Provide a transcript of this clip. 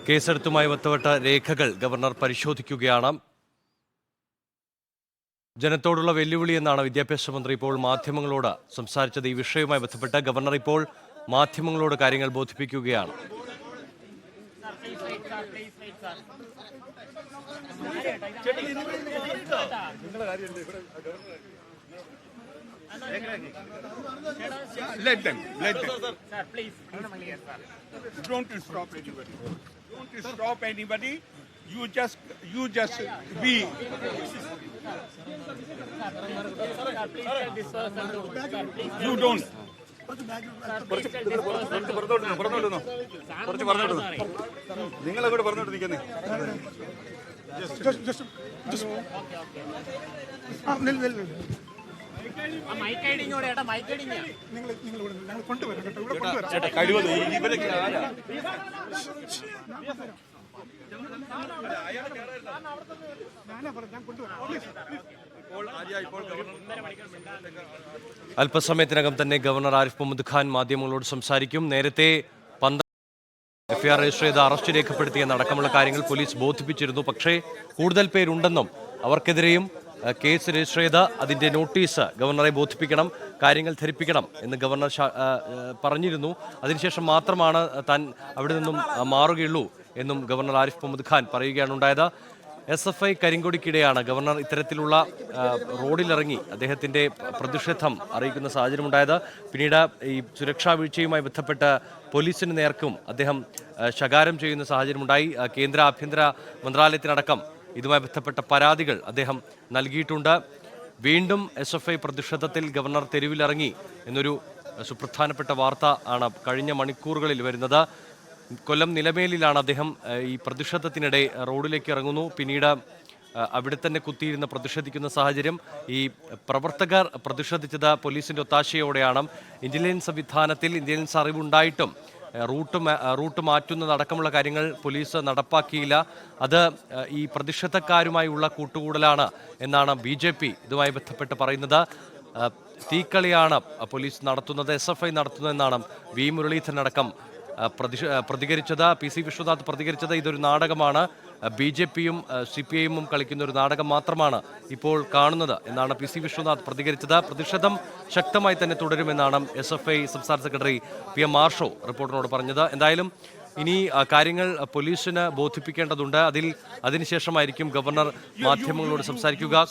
കേസെടുത്തുമായി ബന്ധപ്പെട്ട രേഖകൾ ഗവർണർ പരിശോധിക്കുകയാണ്. ജനത്തോടുള്ള വെല്ലുവിളി എന്നാണ് വിദ്യാഭ്യാസ മന്ത്രി ഇപ്പോൾ മാധ്യമങ്ങളോട് സംസാരിച്ചത്. ഈ വിഷയവുമായി ബന്ധപ്പെട്ട് ഗവർണർ ഇപ്പോൾ മാധ്യമങ്ങളോട് കാര്യങ്ങൾ ബോധിപ്പിക്കുകയാണ്. Let them. Sir, please. Don't stop anybody. Don't stop anybody. You just be. You don't. അല്പസമയത്തിനകം തന്നെ ഗവർണർ ആരിഫ് മുഹമ്മദ് ഖാൻ മാധ്യമങ്ങളോട് സംസാരിക്കും. നേരത്തെ എഫ്ഐആർ രജിസ്റ്റർ ചെയ്ത് അറസ്റ്റ് രേഖപ്പെടുത്തിയെന്നടക്കമുള്ള കാര്യങ്ങൾ പോലീസ് ബോധിപ്പിച്ചിരുന്നു. പക്ഷേ കൂടുതൽ പേരുണ്ടെന്നും അവർക്കെതിരെയും കേസ് രജിസ്റ്റർ ചെയ്ത് അതിൻ്റെ നോട്ടീസ് ഗവർണറെ ബോധിപ്പിക്കണം, കാര്യങ്ങൾ ധരിപ്പിക്കണം എന്ന് ഗവർണർ പറഞ്ഞിരുന്നു. അതിനുശേഷം മാത്രമാണ് താൻ അവിടെ നിന്നും മാറുകയുള്ളൂ എന്നും ഗവർണർ ആരിഫ് മുഹമ്മദ് ഖാൻ പറയുകയാണ് ഉണ്ടായത്. SFI കരിങ്കൊടിക്കിടെയാണ് ഗവർണർ ഇത്തരത്തിലുള്ള റോഡിലിറങ്ങി അദ്ദേഹത്തിൻ്റെ പ്രതിഷേധം അറിയിക്കുന്ന സാഹചര്യമുണ്ടായത്. പിന്നീട് ഈ സുരക്ഷാ വീഴ്ചയുമായി ബന്ധപ്പെട്ട് പോലീസിന് നേർക്കും അദ്ദേഹം ശകാരം ചെയ്യുന്ന സാഹചര്യമുണ്ടായി. കേന്ദ്ര ആഭ്യന്തര മന്ത്രാലയത്തിനടക്കം ഇതുമായി ബന്ധപ്പെട്ട പരാതികൾ അദ്ദേഹം നൽകിയിട്ടുണ്ട്. വീണ്ടും SFI പ്രതിഷേധത്തിൽ ഗവർണർ തെരുവിലിറങ്ങി എന്നൊരു സുപ്രധാനപ്പെട്ട വാർത്ത ആണ് കഴിഞ്ഞ മണിക്കൂറുകളിൽ വരുന്നത്. കൊല്ലം നിലമേലിലാണ് അദ്ദേഹം ഈ പ്രതിഷേധത്തിനിടെ റോഡിലേക്ക് ഇറങ്ങുന്നു. പിന്നീട് അവിടെ തന്നെ കുത്തിയിരുന്ന് പ്രതിഷേധിക്കുന്ന സാഹചര്യം. ഈ പ്രവർത്തകർ പ്രതിഷേധിച്ചത് പോലീസിൻ്റെ ഒത്താശയോടെയാണ്. ഇന്റലിജൻസ് സംവിധാനത്തിൽ ഇന്റലിജൻസ് അറിവുണ്ടായിട്ടും റൂട്ട് മാറ്റുന്നതടക്കമുള്ള കാര്യങ്ങൾ പോലീസ് നടപ്പാക്കിയില്ല. അത് ഈ പ്രതിഷേധക്കാരുമായുള്ള കൂട്ടുകൂടലാണ് എന്നാണ് BJP ഇതുമായി ബന്ധപ്പെട്ട് പറയുന്നത്. തീക്കളിയാണ് പോലീസ് നടത്തുന്നത്, SFI നടത്തുന്നതെന്നാണ് V മുരളീധരനടക്കം പ്രതികരിച്ചത്. PC വിശ്വനാഥ് പ്രതികരിച്ചത് ഇതൊരു നാടകമാണ്, BJPയും CPIഎമ്മും കളിക്കുന്ന ഒരു നാടകം മാത്രമാണ് ഇപ്പോൾ കാണുന്നത് എന്നാണ് PC വിശ്വനാഥ് പ്രതികരിച്ചത്. പ്രതിഷേധം ശക്തമായി തന്നെ തുടരുമെന്നാണ് SFI സംസ്ഥാന സെക്രട്ടറി PM മാർഷോ റിപ്പോർട്ടറിനോട് പറഞ്ഞത്. എന്തായാലും ഇനി കാര്യങ്ങൾ പോലീസിന് ബോധിപ്പിക്കേണ്ടതുണ്ട്. അതിനുശേഷമായിരിക്കും ഗവർണർ മാധ്യമങ്ങളോട് സംസാരിക്കുക.